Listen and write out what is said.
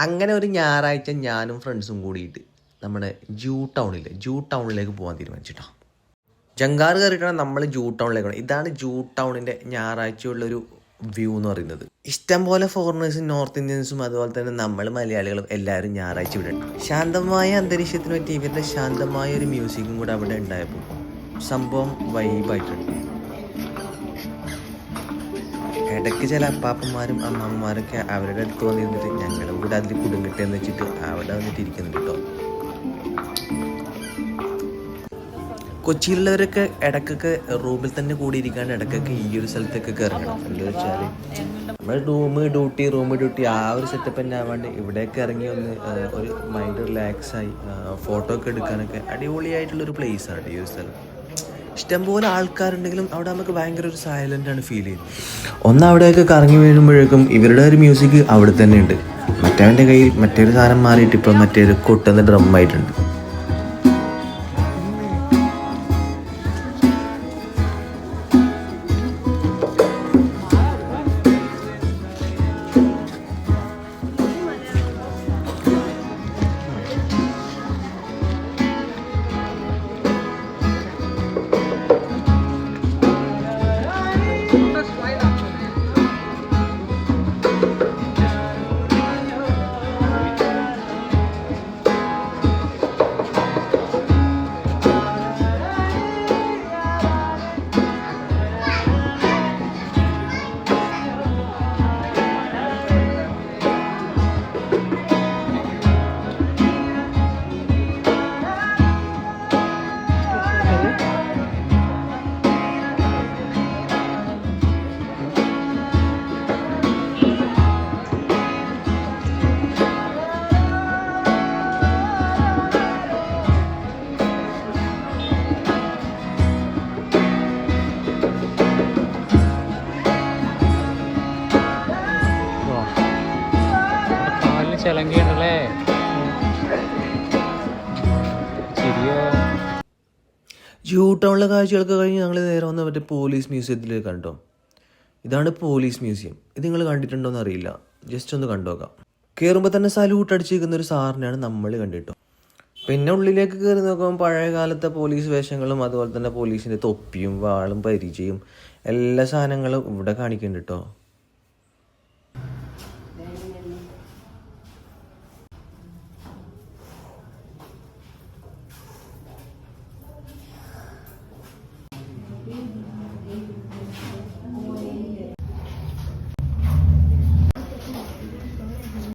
അങ്ങനെ ഒരു ഞായറാഴ്ച ഞാനും ഫ്രണ്ട്സും കൂടിയിട്ട് നമ്മുടെ ജൂ ടൗണിലേക്ക് പോകാൻ തീരുമാനിച്ചിട്ടോ. ജങ്കാറ് കയറിയിട്ടാണ് നമ്മൾ ജൂ ടൗണിലേക്ക് പോകണം. ഇതാണ് ജൂ ടൗണിൻ്റെ ഞായറാഴ്ചയുള്ളൊരു വ്യൂ എന്ന് പറയുന്നത്. ഇഷ്ടംപോലെ ഫോറിനേഴ്സും നോർത്ത് ഇന്ത്യൻസും അതുപോലെ തന്നെ നമ്മൾ മലയാളികളും എല്ലാവരും ഞായറാഴ്ച ഇവിടെ ഉണ്ട്. ശാന്തമായ അന്തരീക്ഷത്തിന് പറ്റി ഇവരുടെ ശാന്തമായ ഒരു മ്യൂസിക്കും കൂടെ അവിടെ ഉണ്ടായപ്പോൾ സംഭവം വൈബായിട്ടുണ്ട്. ഇടയ്ക്ക് ചില അപ്പാപ്പന്മാരും അമ്മമാരൊക്കെ അവരുടെ അടുത്ത് വന്നിരുന്നിട്ട് ഞങ്ങളും കൂടെ അതിൽ കുടുങ്ങിട്ടെ എന്ന് വെച്ചിട്ട് അവിടെ വന്നിട്ട് ഇരിക്കുന്നുണ്ട് കേട്ടോ. കൊച്ചിയിലുള്ളവരൊക്കെ ഇടയ്ക്കൊക്കെ റൂമിൽ തന്നെ കൂടിയിരിക്കാണ്ട് ഇടയ്ക്കൊക്കെ ഈ ഒരു സ്ഥലത്തൊക്കെ ഇറങ്ങണം. എന്താ വെച്ചാൽ നമ്മൾ റൂം ഡ്യൂട്ടി ആ ഒരു സെറ്റപ്പ് തന്നെ ആവാണ്ട് ഇവിടെയൊക്കെ ഇറങ്ങി ഒന്ന് ഒരു മൈൻഡ് റിലാക്സായി ഫോട്ടോ ഒക്കെ എടുക്കാനൊക്കെ അടിപൊളിയായിട്ടുള്ളൊരു പ്ലേസാണ് ഈ ഒരു സ്ഥലം. ഇഷ്ടംപോലെ ആൾക്കാരുണ്ടെങ്കിലും അവിടെ നമുക്ക് ഭയങ്കര ഒരു സൈലൻ്റാണ് ഫീൽ ചെയ്യുന്നത്. ഒന്ന് അവിടെയൊക്കെ കറങ്ങി വീഴുമ്പോഴേക്കും ഇവരുടെ ഒരു മ്യൂസിക് അവിടെ തന്നെ ഉണ്ട്. മറ്റവൻ്റെ കയ്യിൽ മറ്റൊരു സാധനം മാറിയിട്ട് ഇപ്പം മറ്റൊരു കൊട്ടുന്ന ഡ്രമ്മായിട്ടുണ്ട്. ചിലങ്കിയുണ്ടല്ലേ ശരിയോ. ജൂ ടൗണിലെ കാഴ്ചകളൊക്കെ കഴിഞ്ഞ് ഞങ്ങൾ നേരെ വന്ന മറ്റേ പോലീസ് മ്യൂസിയത്തിലേക്ക് കണ്ടോ. ഇതാണ് പോലീസ് മ്യൂസിയം. ഇത് നിങ്ങൾ കണ്ടിട്ടുണ്ടോ എന്ന് അറിയില്ല, ജസ്റ്റ് ഒന്ന് കണ്ടുനോക്കാം. കയറുമ്പോൾ തന്നെ സല്യൂട്ട് അടിച്ചിരിക്കുന്ന ഒരു സാറിനെയാണ് നമ്മൾ കണ്ടിട്ടോ. പിന്നെ ഉള്ളിലേക്ക് കയറി നോക്കുമ്പോൾ പഴയ കാലത്തെ പോലീസ് വേഷങ്ങളും അതുപോലെ തന്നെ പോലീസിൻ്റെ തൊപ്പിയും വാളും പരിചയും എല്ലാ സാധനങ്ങളും ഇവിടെ കാണിക്കുന്നുണ്ട് കേട്ടോ.